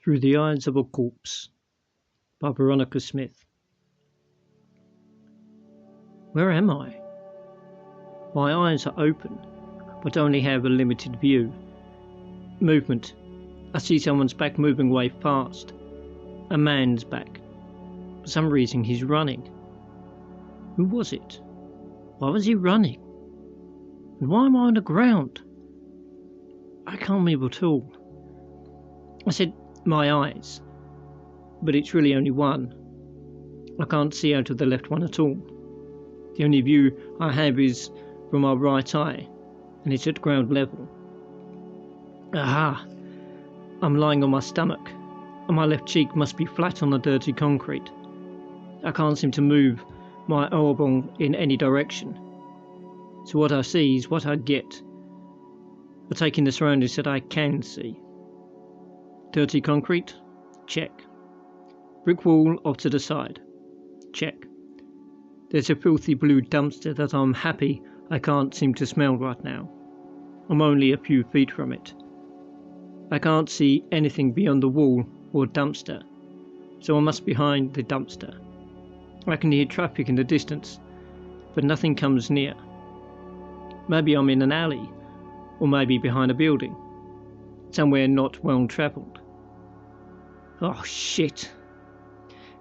Through the Eyes of a Corpse by Veronica Smith. Where am I? My eyes are open, but only have a limited view. Movement. I see someone's back moving away fast. A man's back. For some reason he's running. Who was it? Why was he running? And why am I on the ground? I can't move at all. I said my eyes, but it's really only one. I can't see out of the left one at all. The only view I have is from my right eye, and it's at ground level. Aha! I'm lying on my stomach, and my left cheek must be flat on the dirty concrete. I can't seem to move my elbow in any direction. So what I see is what I get for taking the surroundings that I can see. Dirty concrete? Check. Brick wall off to the side? Check. There's a filthy blue dumpster that I'm happy I can't seem to smell right now. I'm only a few feet from it. I can't see anything beyond the wall or dumpster, so I must be behind the dumpster. I can hear traffic in the distance, but nothing comes near. Maybe I'm in an alley, or maybe behind a building, somewhere not well travelled. Oh shit!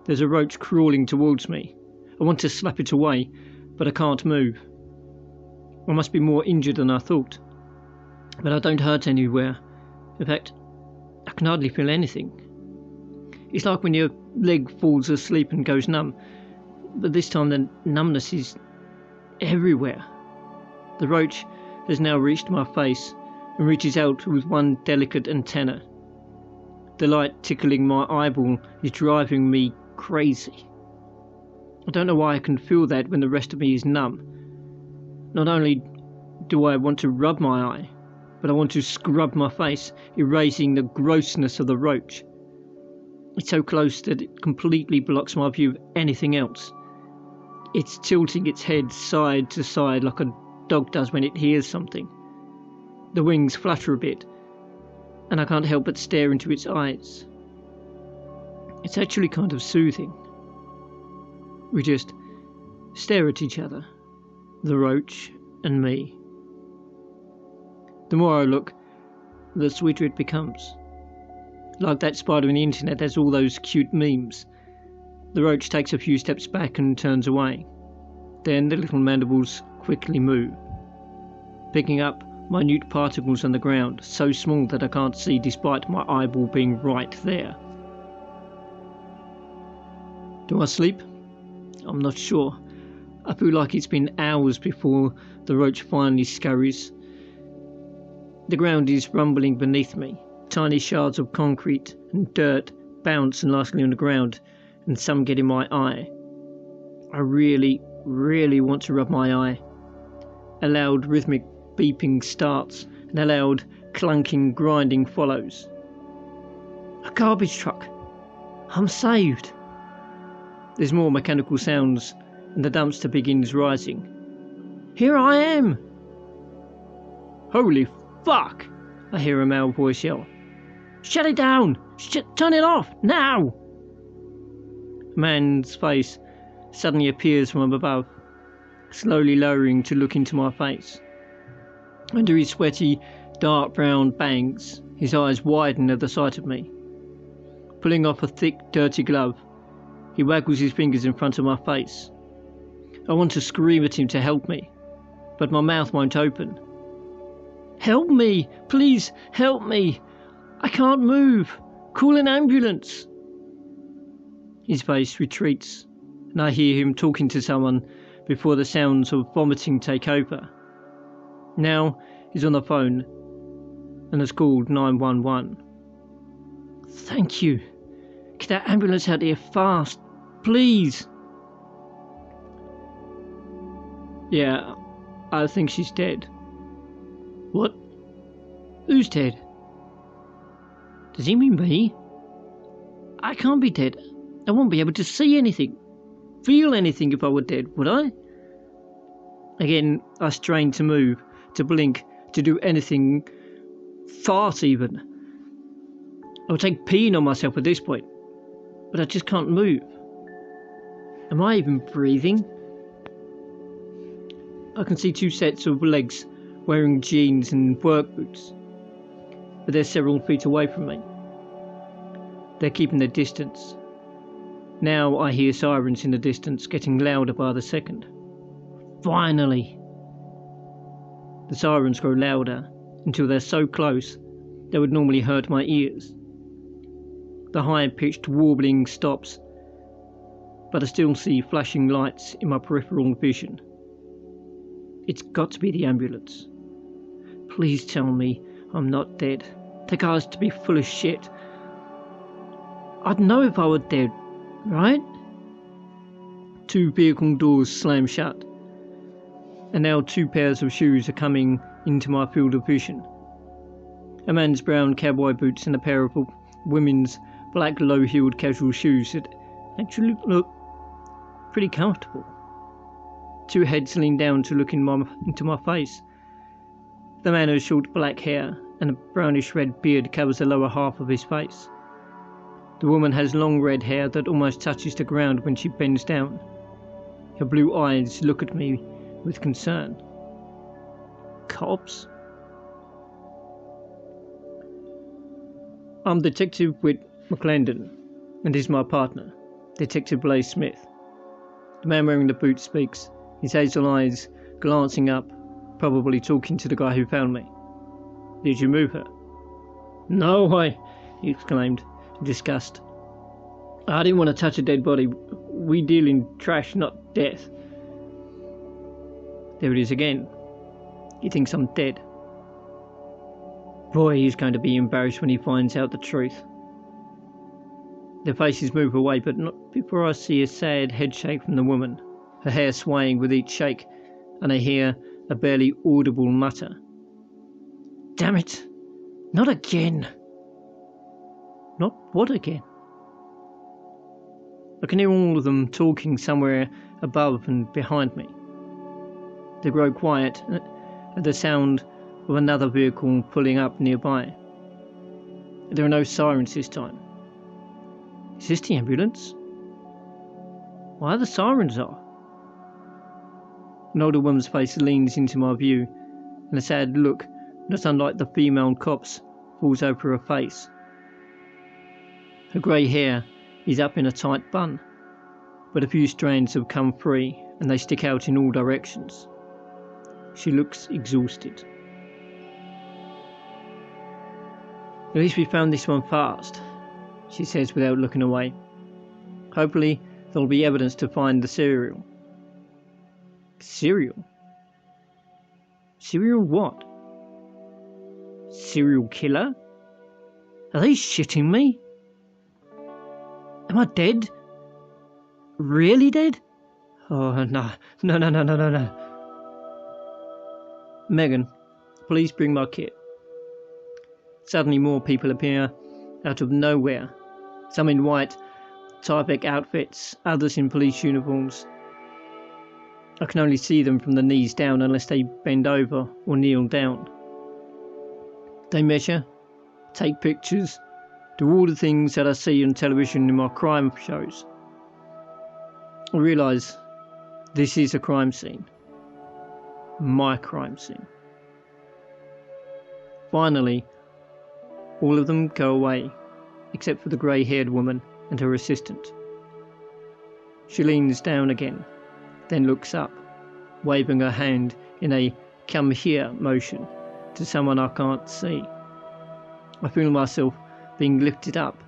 There's a roach crawling towards me. I want to slap it away, but I can't move. I must be more injured than I thought, but I don't hurt anywhere. In fact, I can hardly feel anything. It's like when your leg falls asleep and goes numb, but this time the numbness is everywhere. The roach has now reached my face and reaches out with one delicate antenna. The light tickling my eyeball is driving me crazy. I don't know why I can feel that when the rest of me is numb. Not only do I want to rub my eye, but I want to scrub my face, erasing the grossness of the roach. It's so close that it completely blocks my view of anything else. It's tilting its head side to side like a dog does when it hears something. The wings flutter a bit, and I can't help but stare into its eyes. It's actually kind of soothing. We just stare at each other, the roach and me. The more I look, the sweeter it becomes. Like that spider on the internet has all those cute memes. The roach takes a few steps back and turns away. Then the little mandibles quickly move, picking up minute particles on the ground, so small that I can't see despite my eyeball being right there. Do I sleep? I'm not sure. I feel like it's been hours before the roach finally scurries. The ground is rumbling beneath me. Tiny shards of concrete and dirt bounce nicely on the ground, and some get in my eye. I really want to rub my eye. A loud rhythmic beeping starts, and a loud clunking grinding follows. A garbage truck! I'm saved! There's more mechanical sounds, and the dumpster begins rising. Here I am! Holy fuck! I hear a male voice yell. Shut it down! Turn it off! Now! A man's face suddenly appears from above, slowly lowering to look into my face. Under his sweaty, dark brown bangs, his eyes widen at the sight of me. Pulling off a thick, dirty glove, he waggles his fingers in front of my face. I want to scream at him to help me, but my mouth won't open. Help me! Please help me! I can't move! Call an ambulance! His face retreats, and I hear him talking to someone before the sounds of vomiting take over. Now he's on the phone and has called 911. Thank you. Get that ambulance out here fast, please. Yeah, I think she's dead. What? Who's dead? Does he mean me? I can't be dead. I won't be able to see anything, feel anything if I were dead, would I? Again, I strain to move, to blink, to do anything, fart even. I'll take peeing on myself at this point, but I just can't move. Am I even breathing? I can see two sets of legs wearing jeans and work boots, but they're several feet away from me. They're keeping their distance. Now I hear sirens in the distance getting louder by the second. Finally! The sirens grow louder until they're so close they would normally hurt my ears. The high-pitched warbling stops, but I still see flashing lights in my peripheral vision. It's got to be the ambulance. Please tell me I'm not dead. The guy's to be full of shit. I'd know if I were dead, right? Two vehicle doors slam shut, and now two pairs of shoes are coming into my field of vision. A man's brown cowboy boots and a pair of women's black low-heeled casual shoes that actually look pretty comfortable. Two heads lean down to look into my face. The man has short black hair and a brownish-red beard covers the lower half of his face. The woman has long red hair that almost touches the ground when she bends down. Her blue eyes look at me with concern. Cops? I'm Detective Whit McClendon, and he's my partner, Detective Blaze Smith. The man wearing the boots speaks, his hazel eyes glancing up, probably talking to the guy who found me. Did you move her? No, he exclaimed, in disgust. I didn't want to touch a dead body. We deal in trash, not death. There it is again. He thinks I'm dead. Boy, he's going to be embarrassed when he finds out the truth. Their faces move away, but not before I see a sad head shake from the woman, her hair swaying with each shake, and I hear a barely audible mutter. Damn it! Not again! Not what again? I can hear all of them talking somewhere above and behind me. They grow quiet at the sound of another vehicle pulling up nearby. There are no sirens this time. Is this the ambulance? Why are the sirens off? An older woman's face leans into my view, and a sad look, not unlike the female cop's, falls over her face. Her grey hair is up in a tight bun, but a few strands have come free and they stick out in all directions. She looks exhausted. At least we found this one fast, she says without looking away. Hopefully there'll be evidence to find the serial. Serial? Serial what? Serial killer? Are they shitting me? Am I dead? Really dead? Oh, no. No. Megan, please bring my kit. Suddenly more people appear out of nowhere. Some in white Tyvek outfits, others in police uniforms. I can only see them from the knees down unless they bend over or kneel down. They measure, take pictures, do all the things that I see on television in my crime shows. I realise this is a crime scene. My crime scene. Finally, all of them go away, except for the grey-haired woman and her assistant. She leans down again, then looks up, waving her hand in a come here motion to someone I can't see. I feel myself being lifted up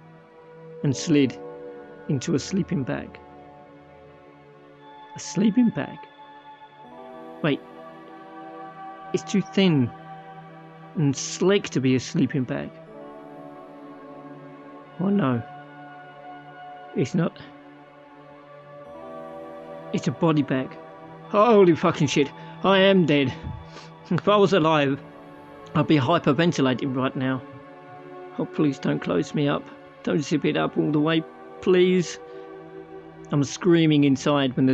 and slid into a sleeping bag. A sleeping bag? Wait, it's too thin and slick to be a sleeping bag. Oh no, it's not. It's a body bag. Holy fucking shit, I am dead. If I was alive, I'd be hyperventilating right now. Oh, please don't close me up. Don't zip it up all the way, please. I'm screaming inside when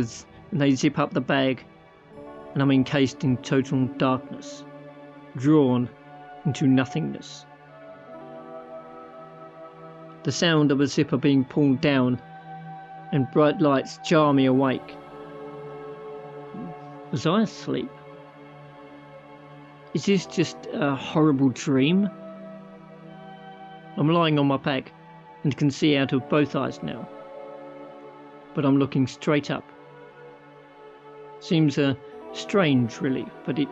they zip up the bag, and I'm encased in total darkness, drawn into nothingness. the sound of a zipper being pulled down, and bright lights jar me awake. Was I asleep? Is this just a horrible dream? I'm lying on my back and can see out of both eyes now, but I'm looking straight up. Seems a strange relief, but it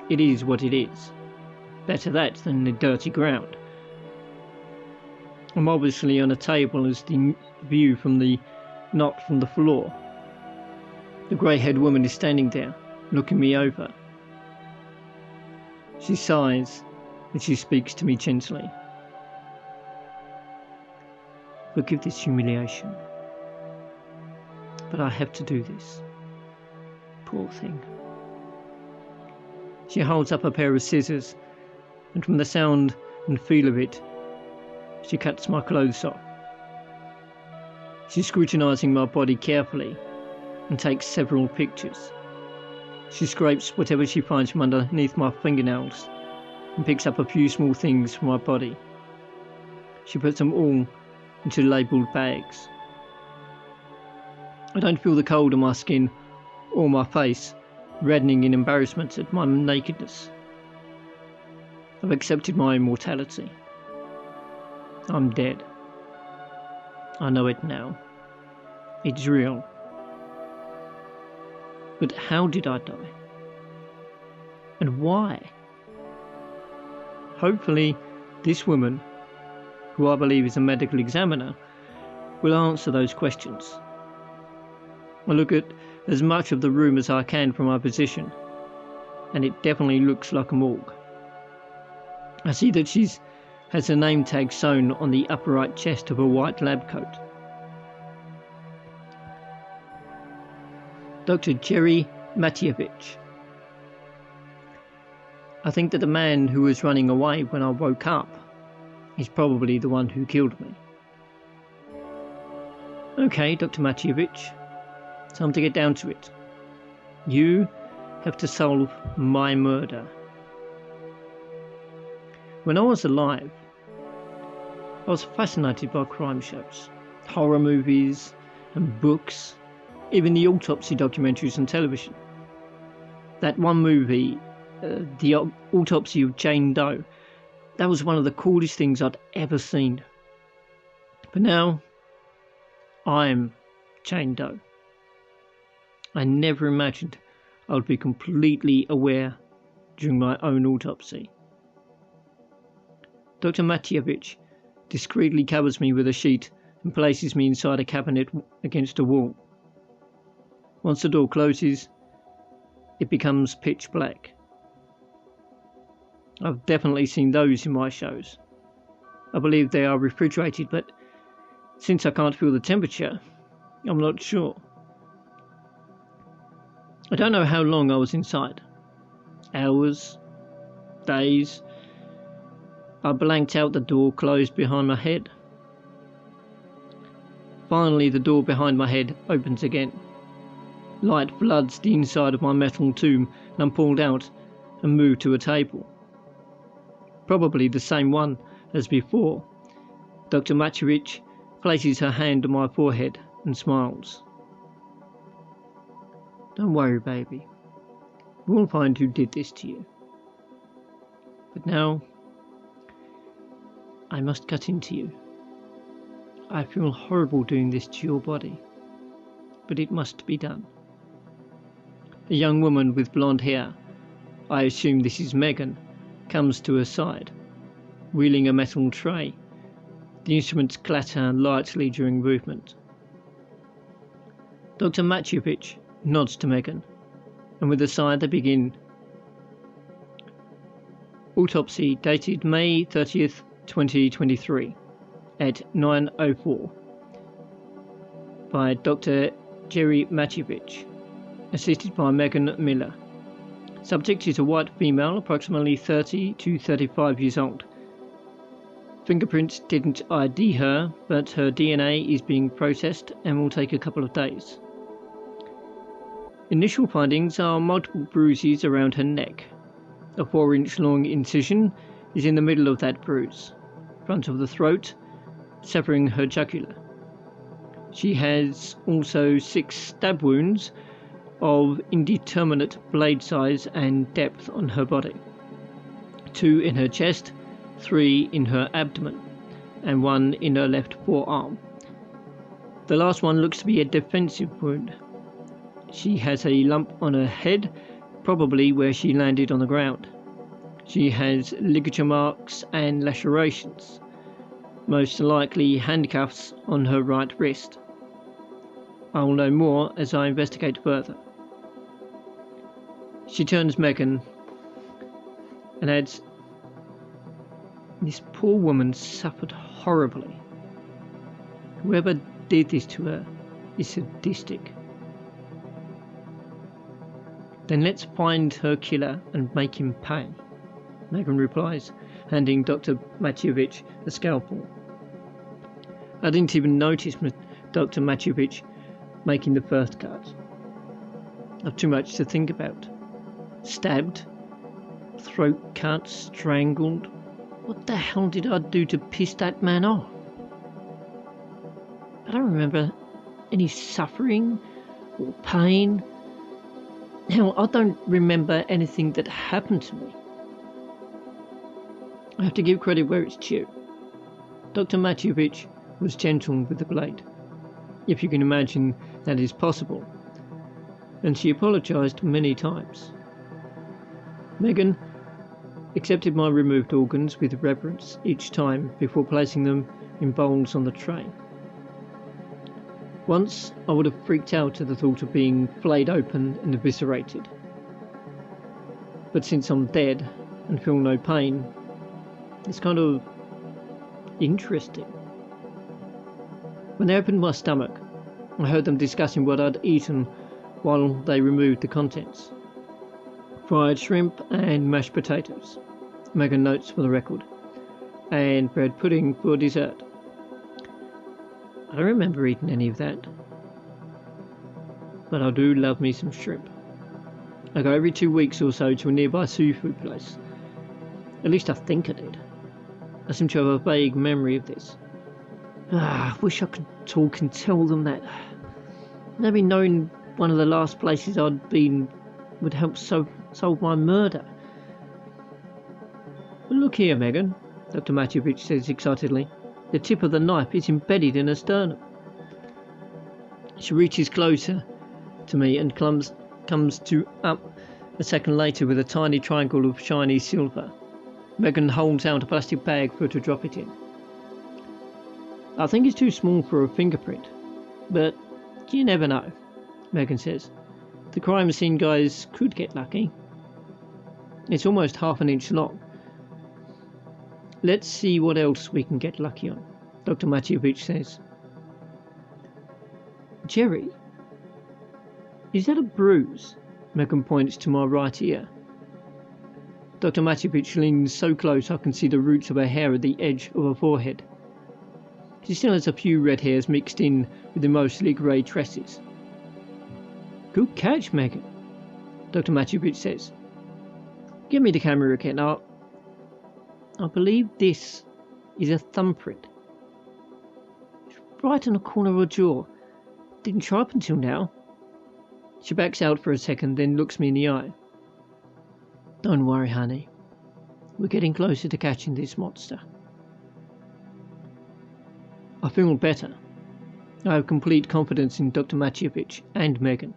is what it is. Better that than the dirty ground. I'm obviously on a table as the view from the not from the floor. The grey-haired woman is standing there, looking me over. She sighs and she speaks to me gently. Forgive this humiliation, but I have to do this. Poor thing. She holds up a pair of scissors, and from the sound and feel of it, she cuts my clothes off. She's scrutinising my body carefully and takes several pictures. She scrapes whatever she finds from underneath my fingernails and picks up a few small things from my body. She puts them all into labelled bags. I don't feel the cold on my skin or my face reddening in embarrassment at my nakedness. I've accepted my immortality. I'm dead. I know it now. It's real. But how did I die? And why? Hopefully, this woman, who I believe is a medical examiner, will answer those questions. I look at as much of the room as I can from my position, and it definitely looks like a morgue. I see that she has a name tag sewn on the upper right chest of a white lab coat. Dr. Jerry Matijevich. I think that the man who was running away when I woke up is probably the one who killed me. Okay, Dr. Matijevich, time to get down to it. You have to solve my murder. When I was alive, I was fascinated by crime shows, horror movies and books, even the autopsy documentaries on television. That one movie, The Autopsy of Jane Doe, that was one of the coolest things I'd ever seen. But now, I'm Jane Doe. I never imagined I would be completely aware during my own autopsy. Dr. Matijevich discreetly covers me with a sheet and places me inside a cabinet against a wall. Once the door closes, it becomes pitch black. I've definitely seen those in my shows. I believe they are refrigerated, but since I can't feel the temperature, I'm not sure. I don't know how long I was inside. Hours, days. I blanked out. The door closed behind my head. Finally, the door behind my head opens again. Light floods the inside of my metal tomb, and I'm pulled out and moved to a table. Probably the same one as before. Dr. Matijevich places her hand on my forehead and smiles. Don't worry, baby. We'll find who did this to you. But now, I must cut into you. I feel horrible doing this to your body, but it must be done. A young woman with blonde hair, I assume this is Megan, comes to her side, wheeling a metal tray. The instruments clatter lightly during movement. Dr. Matijevich nods to Megan, and with a sigh they begin. Autopsy dated May 30th, 2023 at 9:04 by Dr. Jerry Matijevich, assisted by Megan Miller. Subject is a white female, approximately 30 to 35 years old. Fingerprints didn't ID her, but her DNA is being processed and will take a couple of days. Initial findings are multiple bruises around her neck. A 4-inch long incision is in the middle of that bruise, front of the throat, severing her jugular. She has also 6 stab wounds of indeterminate blade size and depth on her body. 2 in her chest, 3 in her abdomen, and 1 in her left forearm. The last one looks to be a defensive wound. She has a lump on her head, probably where she landed on the ground. She has ligature marks and lacerations, most likely handcuffs on her right wrist. I will know more as I investigate further. She turns Megan and adds, "This poor woman suffered horribly. Whoever did this to her is sadistic. Then let's find her killer and make him pay," Megan replies, handing Dr. Matjevich a scalpel. I didn't even notice Dr. Matjevich making the first cut. I've too much to think about. Stabbed, throat cut, strangled. What the hell did I do to piss that man off? I don't remember any suffering or pain. Hell, I don't remember anything that happened to me. I have to give credit where it's due. Dr. Matjevich was gentle with the blade, if you can imagine that is possible, and she apologised many times. Megan accepted my removed organs with reverence each time before placing them in bowls on the tray. Once I would have freaked out at the thought of being flayed open and eviscerated. But since I'm dead and feel no pain, it's kind of interesting. When they opened my stomach, I heard them discussing what I'd eaten while they removed the contents. Fried shrimp and mashed potatoes, Megan notes for the record, and bread pudding for dessert. I don't remember eating any of that, but I do love me some shrimp. I go every 2 weeks or so to a nearby seafood place. At least I think I did. I seem to have a vague memory of this. I wish I could talk and tell them that. Maybe knowing one of the last places I'd been would help solve my murder. "Look here, Megan," Dr. Matjevich says excitedly. "The tip of the knife is embedded in her sternum." She reaches closer to me and comes to up a second later with a tiny triangle of shiny silver. Megan holds out a plastic bag for her to drop it in. "I think it's too small for a fingerprint, but you never know," Megan says. "The crime scene guys could get lucky. It's almost half an inch long. Let's see what else we can get lucky on," Dr. Matjevich says. "Jerry, is that a bruise?" Megan points to my right ear. Dr. Matjevich leans so close I can see the roots of her hair at the edge of her forehead. She still has a few red hairs mixed in with the mostly grey tresses. "Good catch, Megan," Dr. Matjevich says. "Give me the camera again. I believe this is a thumbprint. It's right on the corner of her jaw. Didn't show up until now." She backs out for a second, then looks me in the eye. "Don't worry, honey. We're getting closer to catching this monster." I feel better. I have complete confidence in Dr. Matjevich and Megan.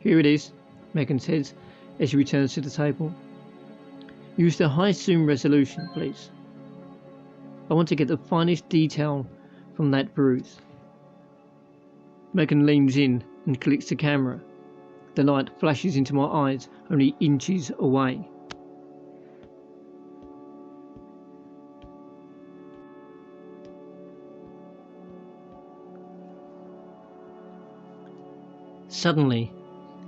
"Here it is," Megan says as she returns to the table. "Use the high zoom resolution, please. I want to get the finest detail from that bruise." Megan leans in and clicks the camera. The light flashes into my eyes only inches away. Suddenly,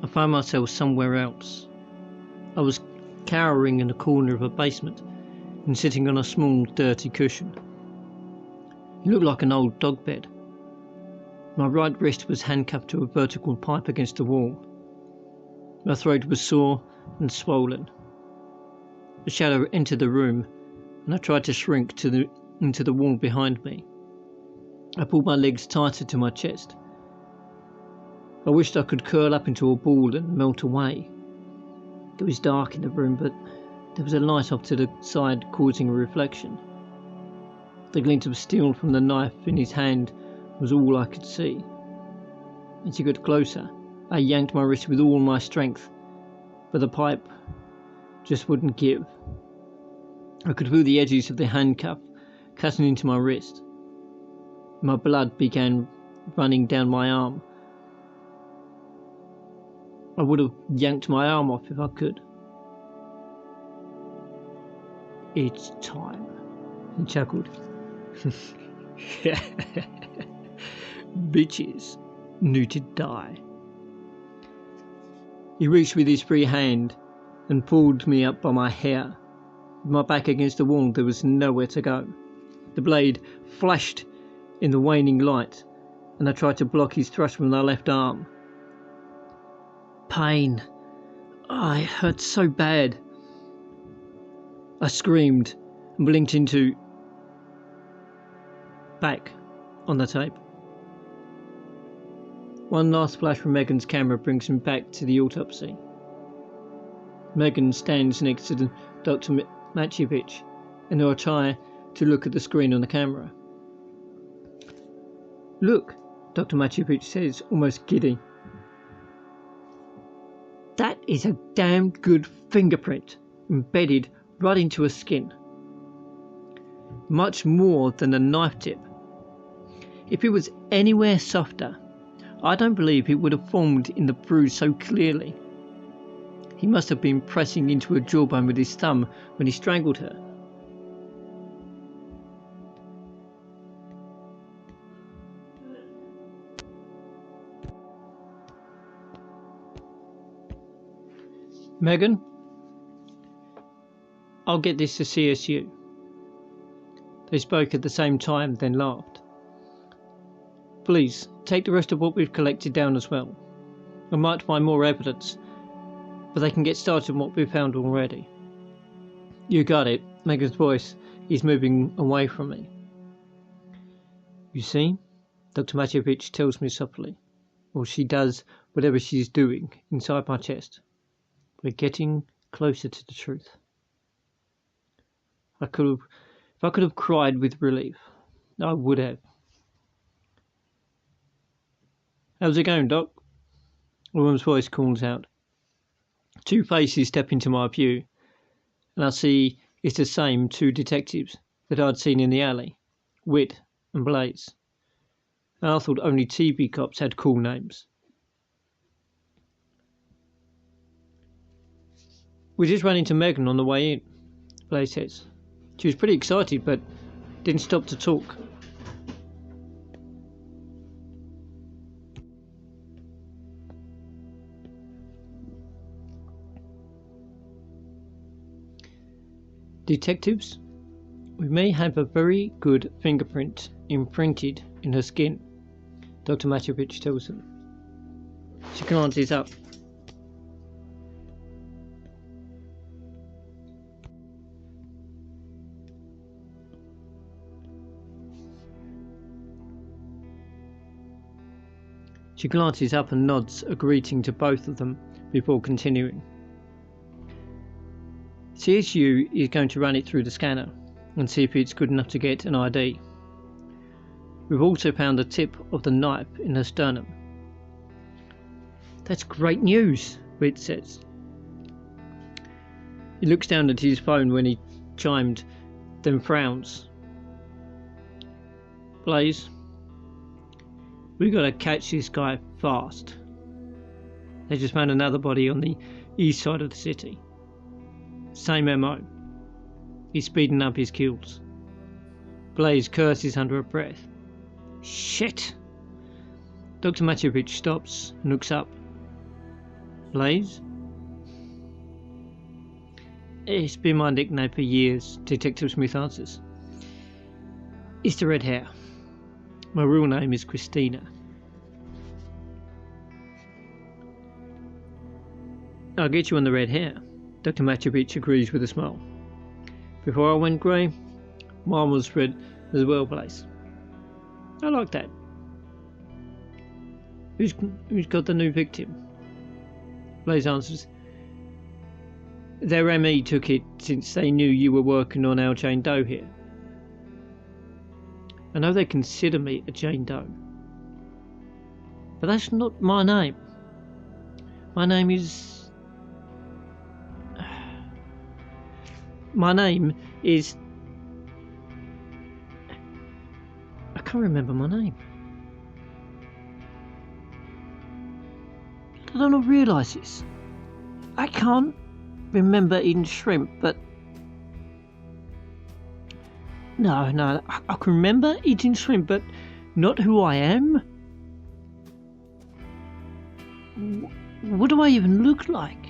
I find myself somewhere else. I was cowering in a corner of a basement and sitting on a small, dirty cushion. It looked like an old dog bed. My right wrist was handcuffed to a vertical pipe against the wall. My throat was sore and swollen. A shadow entered the room, and I tried to shrink to into the wall behind me. I pulled my legs tighter to my chest. I wished I could curl up into a ball and melt away. It was dark in the room, but there was a light off to the side causing a reflection. The glint of steel from the knife in his hand was all I could see. As he got closer, I yanked my wrist with all my strength, but the pipe just wouldn't give. I could feel the edges of the handcuff cutting into my wrist. My blood began running down my arm. I would have yanked my arm off if I could. "It's time," he chuckled. "Bitches knew to die." He reached with his free hand and pulled me up by my hair. With my back against the wall, there was nowhere to go. The blade flashed in the waning light, and I tried to block his thrust from my left arm. Pain. It hurt so bad. I screamed and blinked into back on the tape. One last flash from Megan's camera brings me back to the autopsy. Megan stands next to Dr. Matjevich, and I try to look at the screen on the camera. "Look," Dr. Matjevich says, almost giddy. "That is a damn good fingerprint, embedded right into her skin. Much more than a knife tip. If it was anywhere softer, I don't believe it would have formed in the bruise so clearly. He must have been pressing into her jawbone with his thumb when he strangled her." "Megan, I'll get this to CSU." They spoke at the same time, then laughed. "Please, take the rest of what we've collected down as well. We might find more evidence, but they can get started on what we've found already." "You got it." Megan's voice is moving away from me. "You see," Dr. Matjevich tells me softly, while she does whatever she's doing inside my chest. "We're getting closer to the truth." If I could have cried with relief, I would have. "How's it going, Doc?" A woman's voice calls out. Two faces step into my view, and I see it's the same two detectives that I'd seen in the alley, Whit and Blaze. And I thought only TV cops had cool names. "We just ran into Megan on the way in," Blaze says. She was pretty excited, but didn't stop to talk. "Detectives, we may have a very good fingerprint imprinted in her skin," Dr. Matjevich tells them. She glances up. She glances up and nods a greeting to both of them before continuing. "CSU is going to run it through the scanner and see if it's good enough to get an ID. We've also found the tip of the knife in her sternum." "That's great news," Whit says. He looks down at his phone when he chimed, then frowns. "Blaze, we gotta catch this guy fast. They just found another body on the east side of the city. Same MO. He's speeding up his kills." Blaze curses under her breath. "Shit!" Dr. Matjevich stops and looks up. "Blaze?" "It's been my nickname for years," Detective Smith answers. "It's the red hair. My real name is Christina." "I'll get you on the red hair," Dr. Matjevich agrees with a smile. "Before I went grey, Mine was spread as well, Blaze. I like that. Who's got the new victim? Blaze answers. Their ME took it since they knew you were working on our Jane Doe here. I know they consider me a Jane Doe, but that's not my name. My name is... I can't remember my name. I don't realise this. I can't remember eating shrimp, but... No, I can remember eating shrimp, but not who I am. What do I even look like?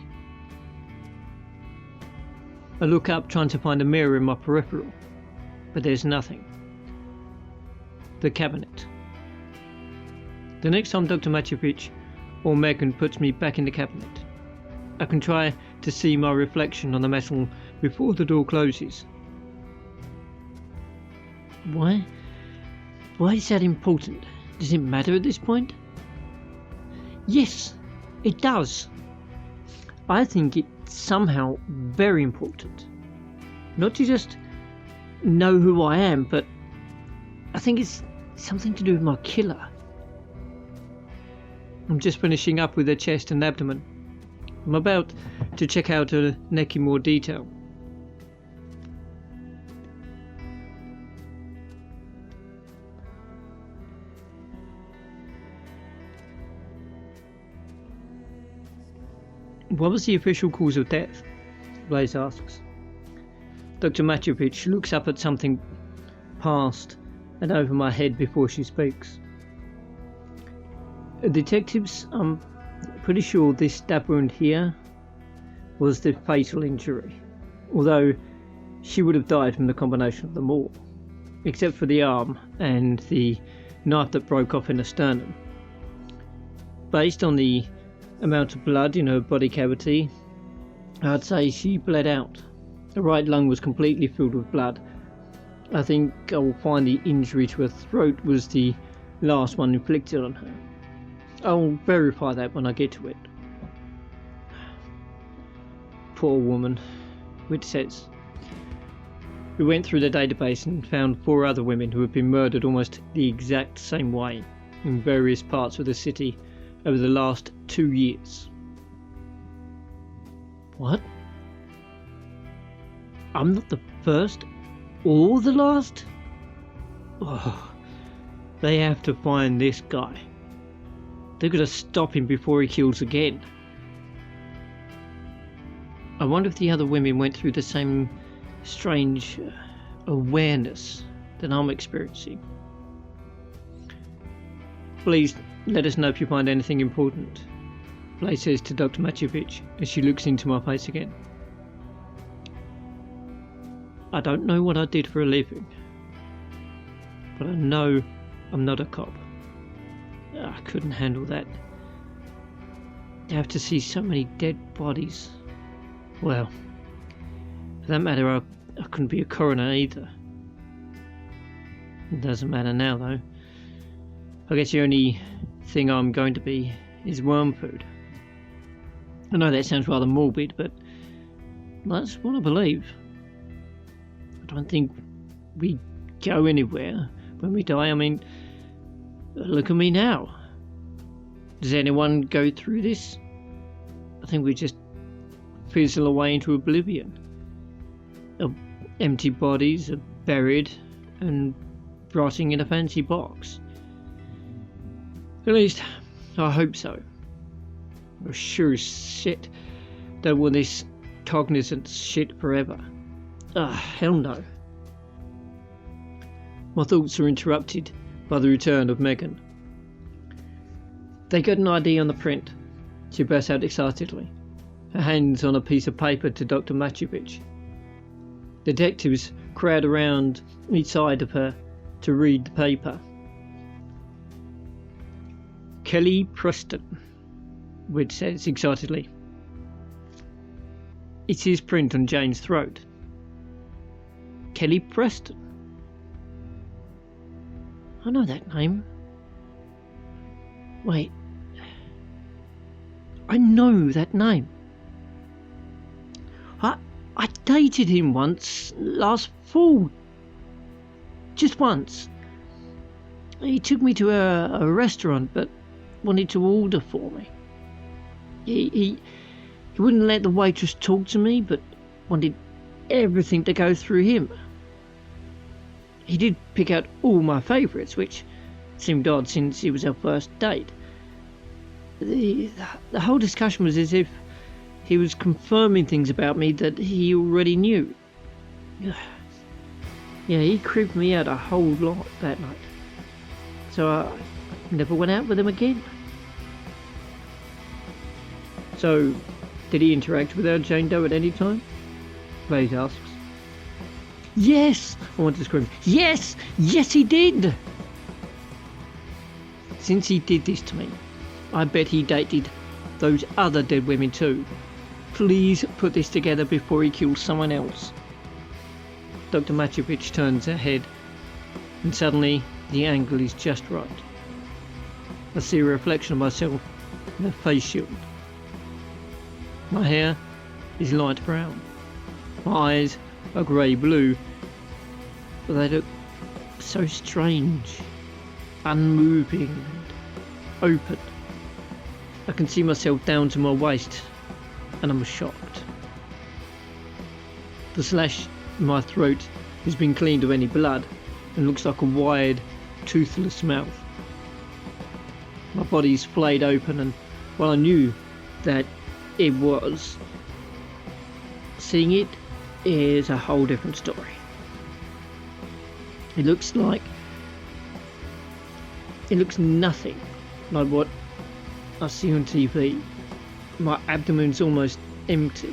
I look up, trying to find a mirror in my peripheral, but there's nothing. The cabinet. The next time Dr. Matjevich or Megan puts me back in the cabinet, I can try to see my reflection on the metal before the door closes. Why is that important? Does it matter at this point? Yes, it does. I think it's somehow very important. Not to just know who I am, but I think it's something to do with my killer. I'm just finishing up with her chest and abdomen. I'm about to check out her neck in more detail. What was the official cause of death? Blaze asks. Dr. Matjevich looks up at something past and over my head before she speaks. Detectives, I'm pretty sure this stab wound here was the fatal injury, although she would have died from the combination of them all, except for the arm and the knife that broke off in her sternum. Based on the amount of blood in her body cavity, I'd say she bled out. Her right lung was completely filled with blood. I think I will find the injury to her throat was the last one inflicted on her. I'll verify that when I get to it. Poor woman, which says. We went through the database and found 4 other women who have been murdered almost the exact same way in various parts of the city over the last 2 years. What? I'm not the first or the last? Oh, they have to find this guy. They're going to stop him before he kills again. I wonder if the other women went through the same strange awareness that I'm experiencing. Please let us know if you find anything important, Blaze says to Dr. Matjevich as she looks into my face again. I don't know what I did for a living, but I know I'm not a cop. I couldn't handle that. I have to see so many dead bodies. Well, for that matter, I couldn't be a coroner either. It doesn't matter now, though. I guess the only thing I'm going to be is worm food. I know that sounds rather morbid, but that's what I believe. I don't think we go anywhere when we die. I mean, look at me now. Does anyone go through this? I think we just fizzle away into oblivion. Empty bodies are buried and rotting in a fancy box. At least, I hope so. I sure as shit don't want this cognizant shit forever. Hell no. My thoughts are interrupted by the return of Megan. They got an ID on the print. She burst out excitedly, her hands on a piece of paper to Dr. Matjevich. Detectives crowd around each side of her to read the paper. Kelly Preston, Wood says excitedly. It's his print on Jane's throat. Kelly Preston. I know that name. Wait. I know that name. I dated him once, last fall. Just once. He took me to a restaurant, but wanted to order for me. He wouldn't let the waitress talk to me, but wanted everything to go through him. He did pick out all my favourites, which seemed odd since it was our first date. The whole discussion was as if he was confirming things about me that he already knew. Yeah, he creeped me out a whole lot that night. So I never went out with him again. So, did he interact with our Jane Doe at any time? Blaze asks. Yes! I want to scream. Yes! Yes, he did! Since he did this to me, I bet he dated those other dead women too. Please put this together before he kills someone else. Dr. Matjevich turns her head, and suddenly the angle is just right. I see a reflection of myself in a face shield. My hair is light brown. My eyes are grey-blue, but they look so strange, unmoving and open. I can see myself down to my waist, and I'm shocked. The slash in my throat has been cleaned of any blood and looks like a wide, toothless mouth. My body's flayed open, and while I knew that it was, seeing it is a whole different story. It looks nothing like what I see on TV. My abdomen's almost empty,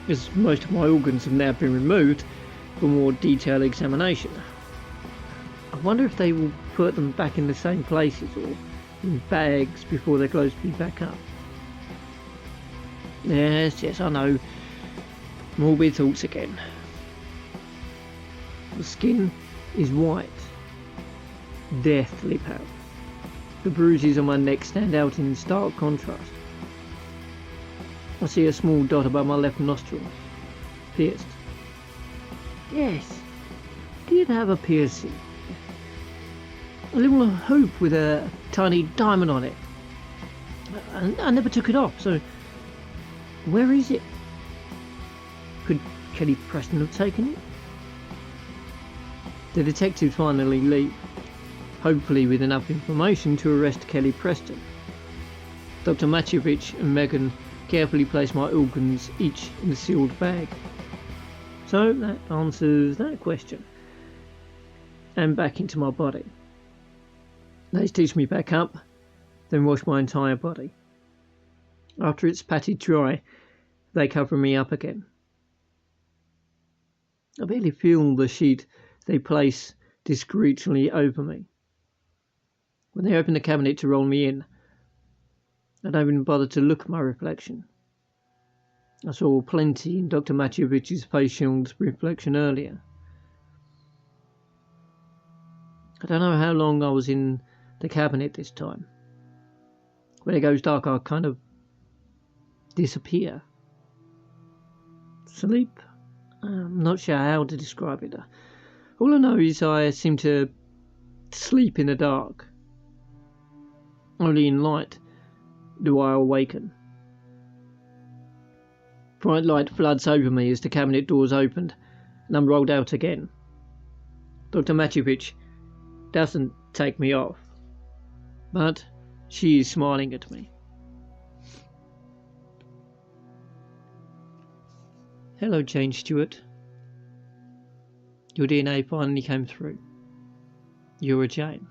as most of my organs have now been removed for more detailed examination. I wonder if they will put them back in the same places or in bags before they're closed me back up. Yes, I know. Morbid thoughts again. The skin is white, deathly pale. The bruises on my neck stand out in stark contrast. I see a small dot above my left nostril, pierced. Yes, did have a piercing. A little hoop with a tiny diamond on it. I never took it off, so where is it? Could Katy Preston have taken it? The detectives finally leave, hopefully with enough information to arrest Katy Preston. Dr. Matjevich and Megan carefully place my organs each in a sealed bag. So that answers that question. And back into my body. They stitch me back up, then wash my entire body. After it's patted dry, they cover me up again. I barely feel the sheet they place discreetly over me. When they open the cabinet to roll me in, I don't even bother to look at my reflection. I saw plenty in Dr. Matjevich's face shield reflection earlier. I don't know how long I was in the cabinet this time. When it goes dark, I kind of disappear. Sleep? I'm not sure how to describe it. All I know is I seem to sleep in the dark. Only in light do I awaken. Bright light floods over me as the cabinet doors opened and I'm rolled out again. Dr. Matjevich doesn't take me off, but she is smiling at me. Hello, Jane Stewart. Your DNA finally came through. You're a Jane.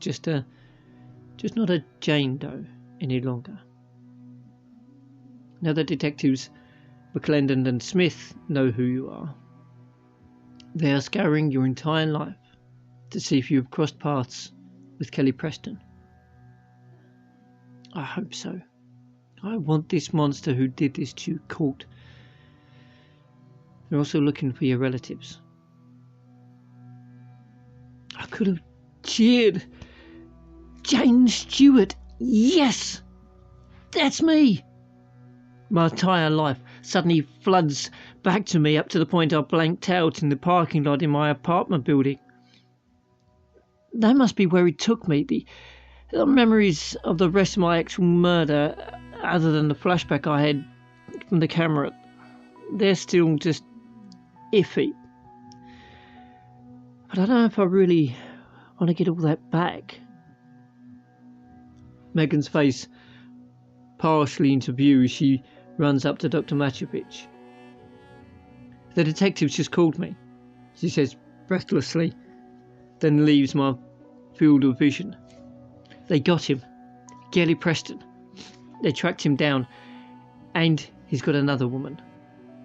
Just not a Jane Doe any longer. Now the detectives McClendon and Smith know who you are. They are scouring your entire life to see if you have crossed paths with Kelly Preston. I hope so. I want this monster who did this to you caught. They're also looking for your relatives. I could have cheered. Jane Stewart, yes! That's me! My entire life suddenly floods back to me, up to the point I blanked out in the parking lot in my apartment building. That must be where he took me. The memories of the rest of my actual murder, other than the flashback I had from the camera, they're still just iffy. But I don't know if I really want to get all that back. Megan's face partially into view as she runs up to Dr. Matjevich. The detectives just called me, she says breathlessly, then leaves my field of vision. They got him, Gelly Preston. They tracked him down, and he's got another woman.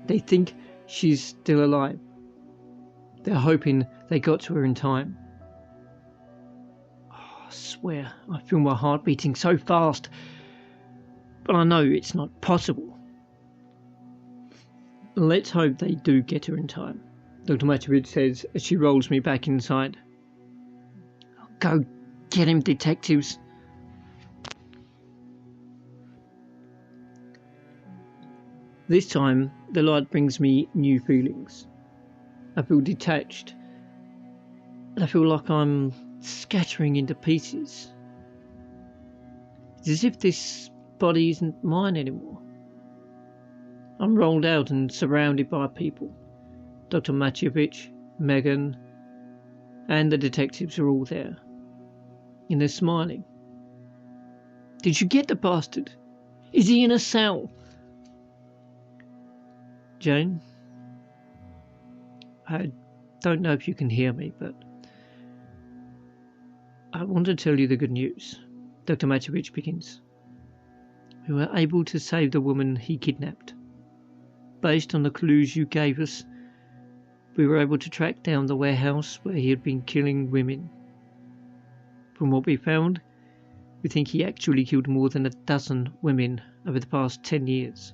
They think she's still alive. They're hoping they got to her in time. Oh, I swear, I feel my heart beating so fast, but I know it's not possible. Let's hope they do get her in time, Dr. Matjevich says as she rolls me back inside. Go get him, detectives. This time, the light brings me new feelings. I feel detached. And I feel like I'm scattering into pieces. It's as if this body isn't mine anymore. I'm rolled out and surrounded by people. Dr. Matjevich, Megan, and the detectives are all there. And they're smiling. Did you get the bastard? Is he in a cell? Jane, I don't know if you can hear me, but I want to tell you the good news. Dr. Matjevich begins. We were able to save the woman he kidnapped. Based on the clues you gave us, we were able to track down the warehouse where he had been killing women. From what we found, we think he actually killed more than 12 women over the past 10 years.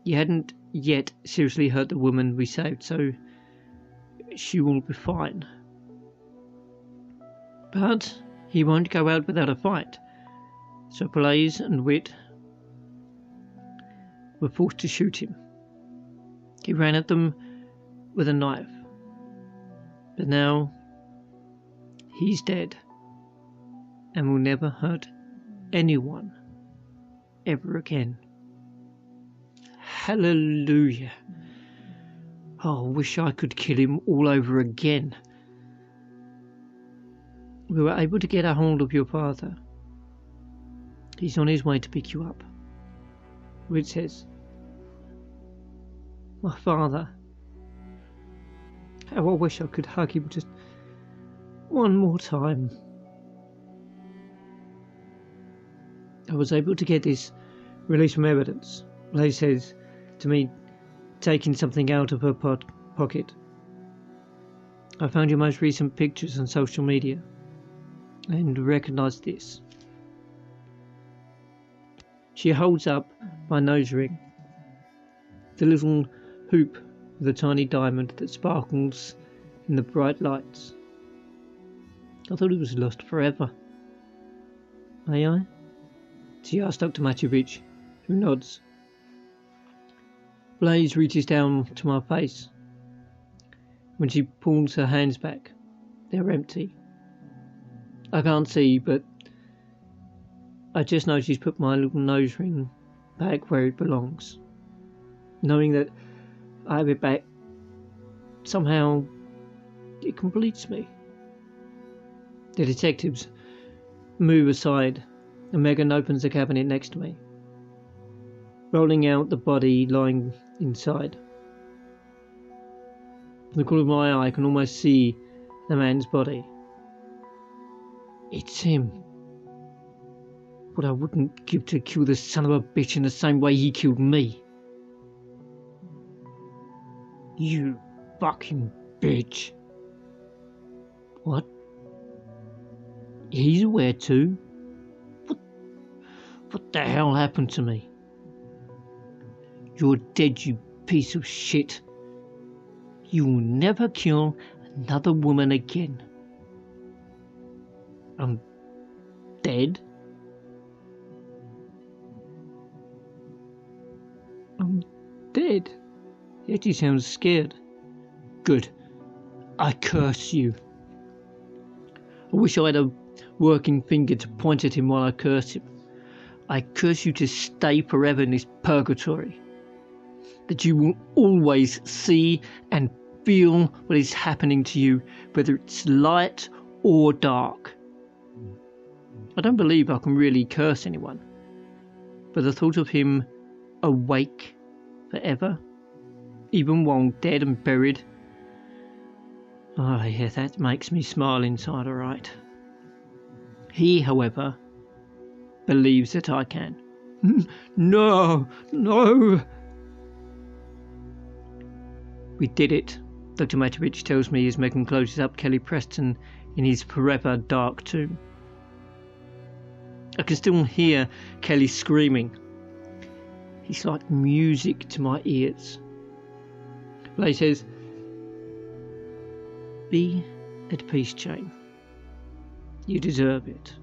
He hadn't yet seriously hurt the woman we saved, so she will be fine. But he won't go out without a fight, so Blaze and Wit were forced to shoot him. He ran at them with a knife, but now he's dead and will never hurt anyone ever again. Hallelujah. Oh, I wish I could kill him all over again. We were able to get a hold of your father. He's on his way to pick you up. Wit says, my father. How I wish I could hug him just one more time. I was able to get this release from evidence. Blaze says to me, taking something out of her pocket. I found your most recent pictures on social media and recognised this. She holds up my nose ring, the little hoop with a tiny diamond that sparkles in the bright lights. I thought it was lost forever. May I? She asked Dr. Matjevich, who nods. Blaze reaches down to my face. When she pulls her hands back, they're empty. I can't see, but I just know she's put my little nose ring back where it belongs. Knowing that I have it back, somehow it completes me. The detectives move aside and Megan opens the cabinet next to me, rolling out the body lying inside. From the corner of my eye I can almost see the man's body. It's him. What I wouldn't give to kill the son of a bitch in the same way he killed me. You fucking bitch. What? He's aware too? What the hell happened to me? You're dead, you piece of shit. You will never kill another woman again. I'm dead? I'm dead? Yet he sounds scared. Good. I curse you. I wish I had a working finger to point at him while I curse him. I curse you to stay forever in this purgatory. That you will always see and feel what is happening to you, whether it's light or dark. I don't believe I can really curse anyone, but the thought of him awake forever, even while dead and buried, oh yeah, that makes me smile inside, alright. He, however, believes that I can. No, no. We did it, Dr. Matovich tells me as Megan closes up Kelly Preston in his forever dark tomb. I can still hear Kelly screaming. He's like music to my ears. Blake says, be at peace, Jane. You deserve it.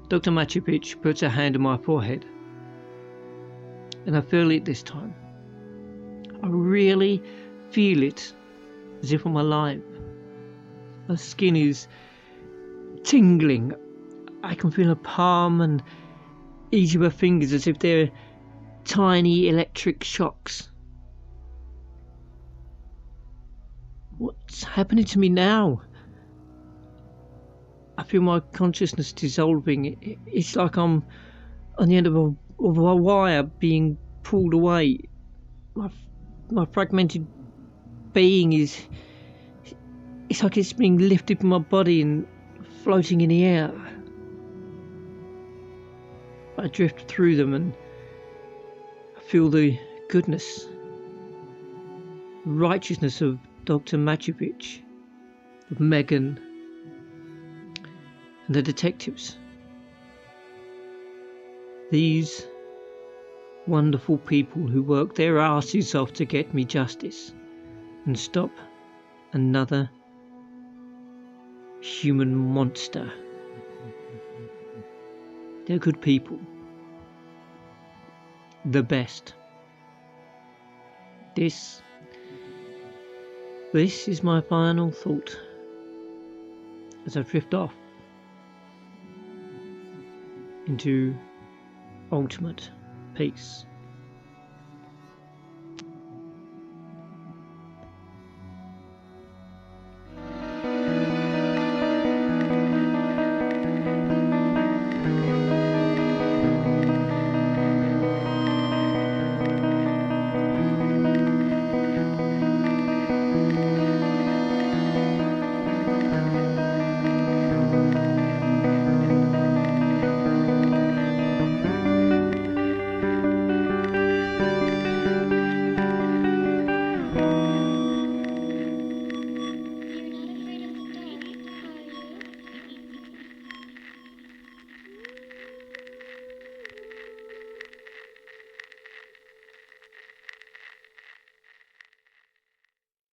Dr. Matovich puts a hand on my forehead, and I feel it this time. I really feel it, as if I'm alive. My skin is tingling. I can feel her palm and each of her fingers as if they're tiny electric shocks. What's happening to me now? I feel my consciousness dissolving. It's like I'm on the end of a wire being pulled away. My fragmented being is... It's like it's being lifted from my body and floating in the air. I drift through them and I feel the goodness, righteousness of Dr. Matovich, of Megan, and the detectives. These wonderful people who work their asses off to get me justice and stop another human monster. They're good people. The best. This is my final thought as I drift off into ultimate peace.